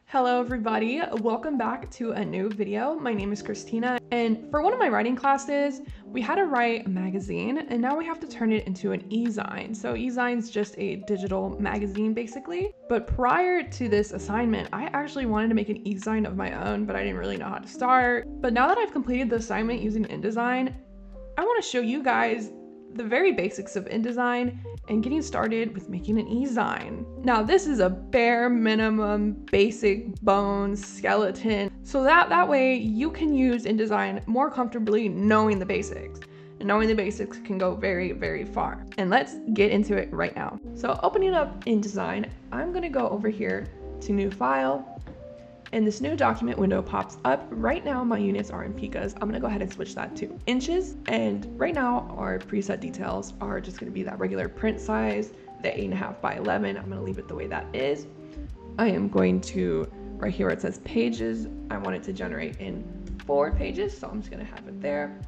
Hello everybody, welcome back to a new video. My name is Christina, and for one of my writing classes, we had to write a magazine, and now we have to turn it into an e-zine. So e-zine is just a digital magazine basically. But prior to this assignment, I actually wanted to make an e-zine of my own, but I didn't really know how to start. But now that I've completed the assignment using InDesign, I want to show you guys the very basics of InDesign and getting started with making an e-zine. Now this is a bare minimum basic bones skeleton, so that way you can use InDesign more comfortably knowing the basics. And knowing the basics can go very, very far. And let's get into it right now. So opening up InDesign, I'm gonna go over here to New File, and this new document window pops up. Right now my units are in picas. I'm gonna go ahead and switch that to inches. And right now our preset details are just gonna be that regular print size, the 8.5 by 11. I'm gonna leave it the way that is. I am going to, right here where it says pages, I want it to generate in 4 pages. So I'm just gonna have it there.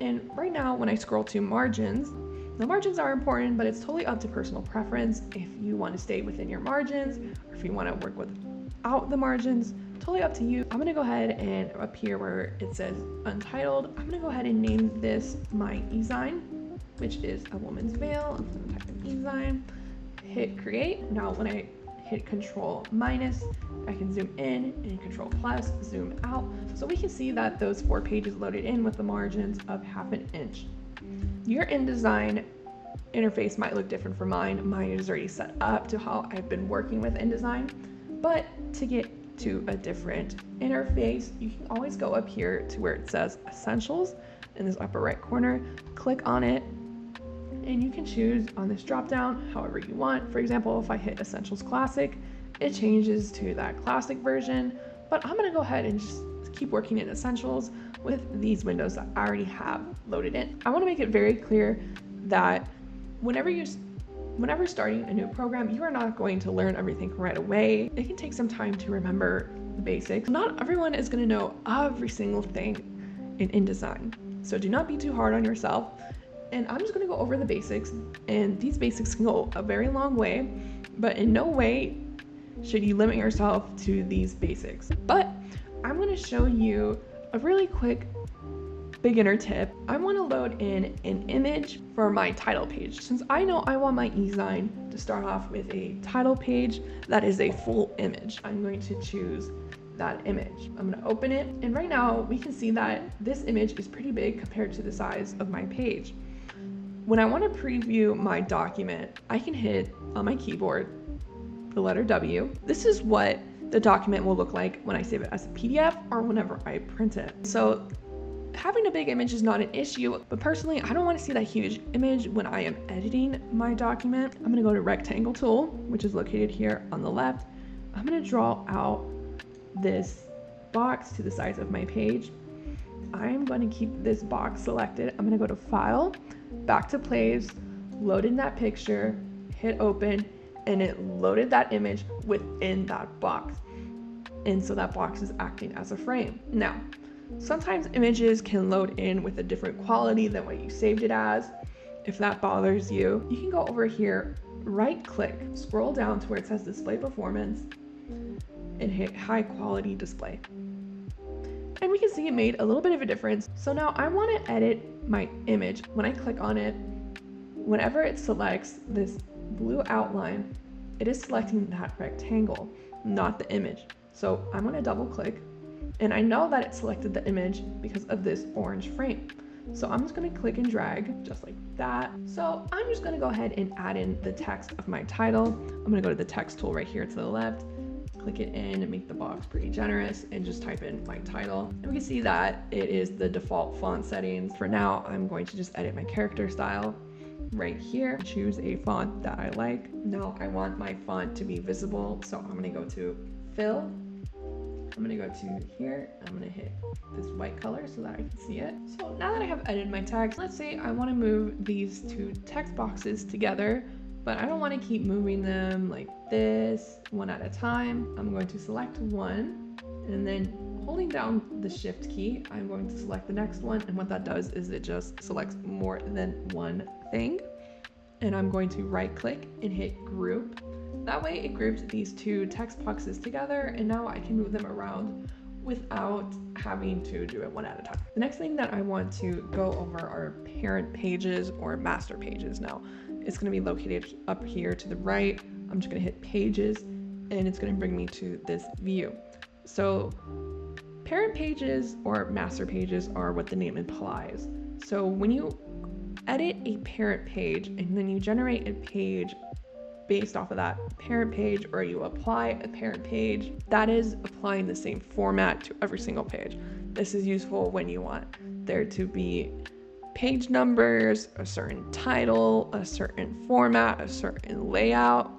And right now when I scroll to margins, the margins are important, but it's totally up to personal preference. If you want to stay within your margins, or if you want to work without the margins, totally up to you. I'm gonna go ahead and up here where it says untitled, I'm gonna go ahead and name this my e-zine, which is a woman's veil. I'm gonna type in e-zine, hit create. Now when I hit Control minus, I can zoom in, and Control plus, zoom out. So we can see that those 4 pages loaded in with the margins of 1/2 inch. Your InDesign interface might look different from mine. Mine is already set up to how I've been working with InDesign. But to get to a different interface, you can always go up here to where it says Essentials in this upper right corner, click on it, and you can choose on this drop down however you want. For example, if I hit Essentials Classic, it changes to that classic version, but I'm gonna go ahead and just keep working in Essentials with these windows that I already have loaded in. I wanna make it very clear that whenever starting a new program, you are not going to learn everything right away. It can take some time to remember the basics. Not everyone is gonna know every single thing in InDesign, so do not be too hard on yourself. And I'm just gonna go over the basics, and these basics can go a very long way, but in no way should you limit yourself to these basics. But I'm gonna show you a really quick beginner tip. I want to load in an image for my title page. Since I know I want my e-zine to start off with a title page that is a full image, I'm going to choose that image. I'm going to open it, and right now we can see that this image is pretty big compared to the size of my page. When I want to preview my document, I can hit on my keyboard the letter W. This is what the document will look like when I save it as a PDF or whenever I print it. So having a big image is not an issue, but personally, I don't want to see that huge image when I am editing my document. I'm going to go to Rectangle tool, which is located here on the left. I'm going to draw out this box to the size of my page. I'm going to keep this box selected. I'm going to go to File, back to Place, load in that picture, hit Open, and it loaded that image within that box. And so that box is acting as a frame. Now, sometimes images can load in with a different quality than what you saved it as. If that bothers you, you can go over here, right click, scroll down to where it says Display Performance, and hit High Quality Display. And we can see it made a little bit of a difference. So now I want to edit my image. When I click on it, whenever it selects this blue outline, it is selecting that rectangle, not the image. So I'm going to double click, and I know that it selected the image because of this orange frame. So I'm just going to click and drag just like that. So I'm just going to go ahead and add in the text of my title. I'm going to go to the text tool right here to the left, click it in and make the box pretty generous, and just type in my title. And we can see that it is the default font settings. For now, I'm going to just edit my character style right here. Choose a font that I like. Now I want my font to be visible, so I'm going to go to Fill. I'm gonna go to here, I'm gonna hit this white color so that I can see it. So now that I have edited my text, let's say I wanna move these 2 text boxes together, but I don't wanna keep moving them like this, one at a time. I'm going to select one, and then holding down the Shift key, I'm going to select the next one, and what that does is it just selects more than one thing. And I'm going to right click and hit Group. That way it groups these two text boxes together, and now I can move them around without having to do it one at a time. The next thing that I want to go over are parent pages or master pages. Now, it's going to be located up here to the right. I'm just going to hit pages, and it's going to bring me to this view. So parent pages or master pages are what the name implies. So when you edit a parent page and then you generate a page based off of that parent page, or you apply a parent page, that is applying the same format to every single page. This is useful when you want there to be page numbers, a certain title, a certain format, a certain layout.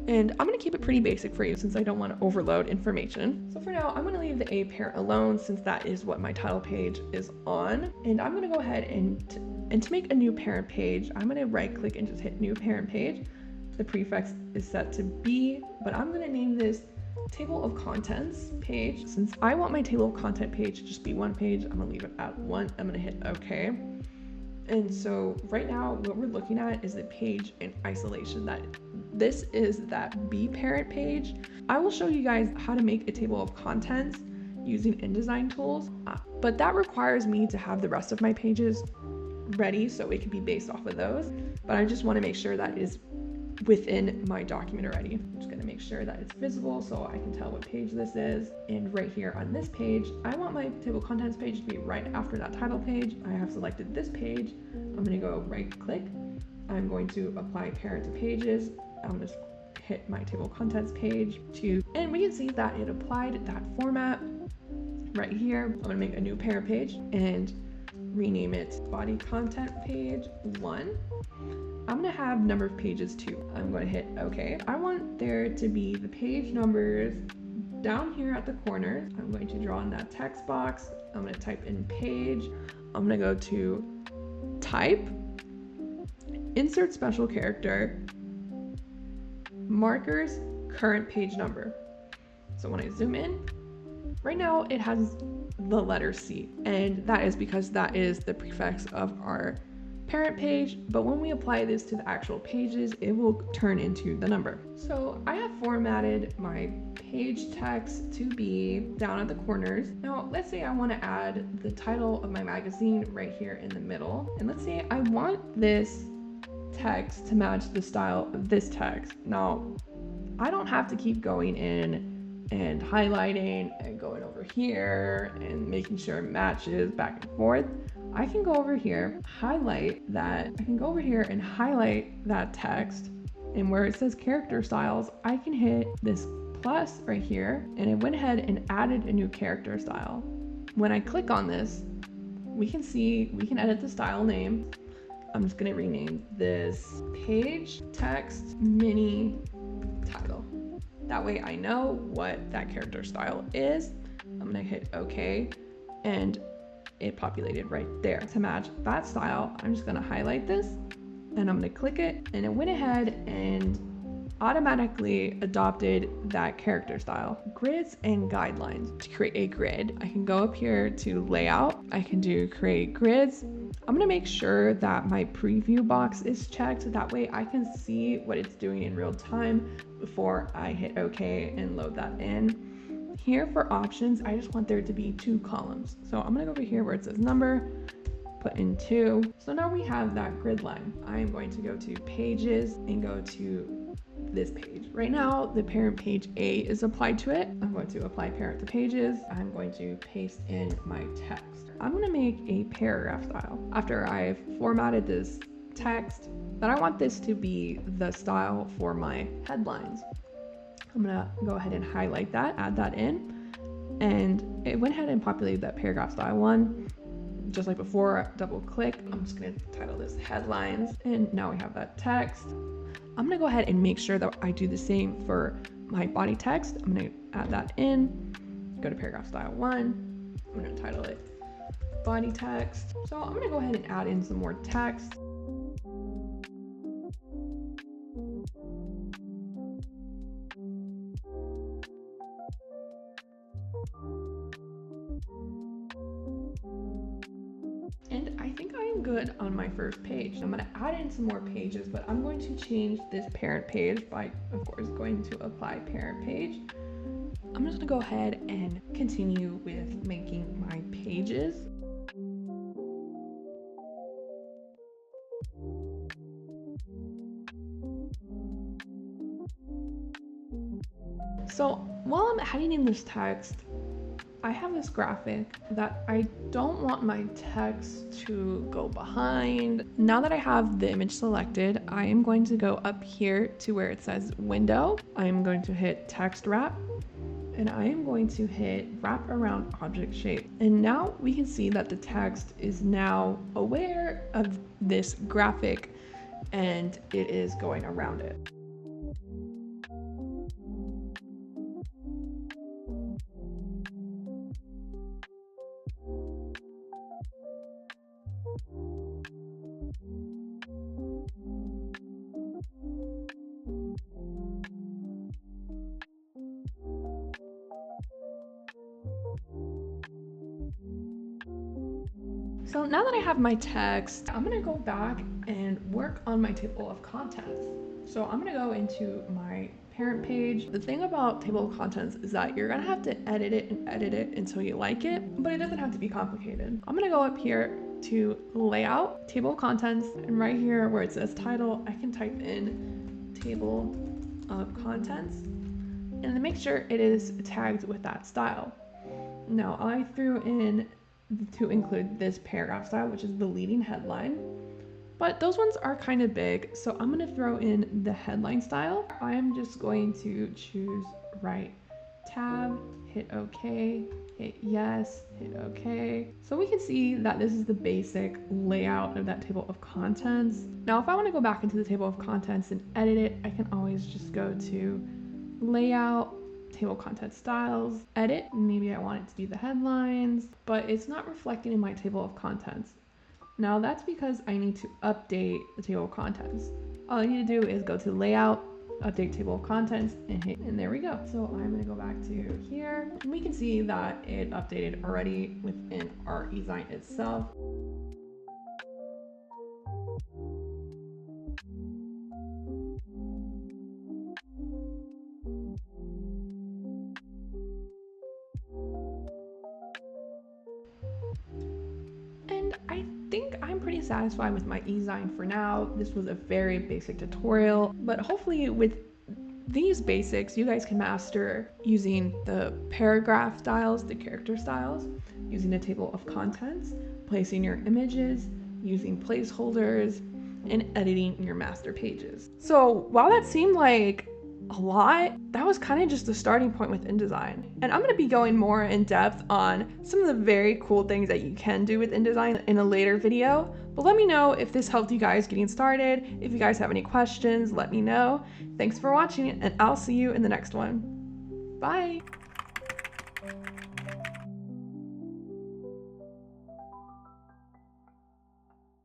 And I'm going to keep it pretty basic for you since I don't want to overload information. So for now, I'm going to leave the A parent alone since that is what my title page is on. And I'm going to go ahead and to make a new parent page, I'm going to right click and just hit new parent page. The prefix is set to B, but I'm going to name this table of contents page. Since I want my table of content page to just be one page, I'm going to leave it at one. I'm going to hit OK. And so right now what we're looking at is the page in isolation. That this is that B parent page. I will show you guys how to make a table of contents using InDesign tools, but that requires me to have the rest of my pages ready so it can be based off of those. But I just want to make sure that is within my document already. I'm just going to make sure that it's visible so I can tell what page this is. And right here on this page, I want my table of contents page to be right after that title page. I have selected this page. I'm going to go right click. I'm going to apply parent to pages. I'm going to hit my table of contents page and we can see that it applied that format right here. I'm going to make a new parent page and rename it body content page 1. I'm going to have number of pages 2. I'm going to hit OK. I want there to be the page numbers down here at the corner. I'm going to draw in that text box. I'm going to type in page. I'm going to go to type, insert special character, markers, current page number. So when I zoom in, right now it has the letter C, and that is because that is the prefix of our parent page, but when we apply this to the actual pages, it will turn into the number. So I have formatted my page text to be down at the corners. Now, let's say I want to add the title of my magazine right here in the middle. And let's say I want this text to match the style of this text. Now, I don't have to keep going in and highlighting and going over here and making sure it matches back and forth. I can go over here, highlight that. I can go over here and highlight that text. And where it says character styles, I can hit this plus right here, and it went ahead and added a new character style. When I click on this, we can see we can edit the style name. I'm just gonna rename this page text mini title. That way I know what that character style is. I'm gonna hit OK, and it populated right there. To match that style, I'm just gonna highlight this and I'm gonna click it, and it went ahead and automatically adopted that character style. Grids and guidelines. To create a grid, I can go up here to layout. I can do create grids. I'm gonna make sure that my preview box is checked. That way I can see what it's doing in real time before I hit OK and load that in. Here for options, I just want there to be 2 columns. So I'm gonna go over here where it says number, put in 2. So now we have that grid line. I'm going to go to pages and go to this page. Right now, the parent page A is applied to it. I'm going to apply parent to pages. I'm going to paste in my text. I'm gonna make a paragraph style. After I've formatted this text, then I want this to be the style for my headlines. I'm gonna go ahead and highlight that, add that in, and it went ahead and populated that paragraph style 1. Just like before, double click. I'm just gonna title this headlines, and now we have that text. I'm gonna go ahead and make sure that I do the same for my body text. I'm gonna add that in, go to paragraph style 1. I'm gonna title it body text. So I'm gonna go ahead and add in some more text. And I think I am good on my first page. I'm gonna add in some more pages, but I'm going to change this parent page by, of course, going to apply parent page. I'm just gonna go ahead and continue with making my pages. So while I'm adding in this text, I have this graphic that I don't want my text to go behind. Now that I have the image selected, I am going to go up here to where it says window. I am going to hit text wrap, and I am going to hit wrap around object shape. And now we can see that the text is now aware of this graphic and it is going around it. So now that I have my text, I'm gonna go back and work on my table of contents. So I'm gonna go into my parent page. The thing about table of contents is that you're gonna have to edit it until you like it, but it doesn't have to be complicated. I'm gonna go up here to layout, table of contents, and right here where it says title, I can type in table of contents and then make sure it is tagged with that style. Now I threw in to include this paragraph style, which is the leading headline, but those ones are kind of big, so I'm going to throw in the headline style. I'm just going to choose right tab, hit OK, hit yes, hit OK. So we can see that this is the basic layout of that table of contents. Now if I want to go back into the table of contents and edit it, I can always just go to layout, table content styles, edit. Maybe I want it to be the headlines, but it's not reflecting in my table of contents. Now that's because I need to update the table of contents. All I need to do is go to layout, update table of contents, and hit, and there we go. So I'm gonna go back to here, and we can see that it updated already within our eZine itself. And I think I'm pretty satisfied with my eZine for now. This was a very basic tutorial, but hopefully with these basics, you guys can master using the paragraph styles, the character styles, using a table of contents, placing your images, using placeholders, and editing your master pages. So while that seemed like a lot, that was kind of just the starting point with InDesign. And I'm going to be going more in depth on some of the very cool things that you can do with InDesign in a later video. But let me know if this helped you guys getting started. If you guys have any questions, let me know. Thanks for watching, and I'll see you in the next one. Bye!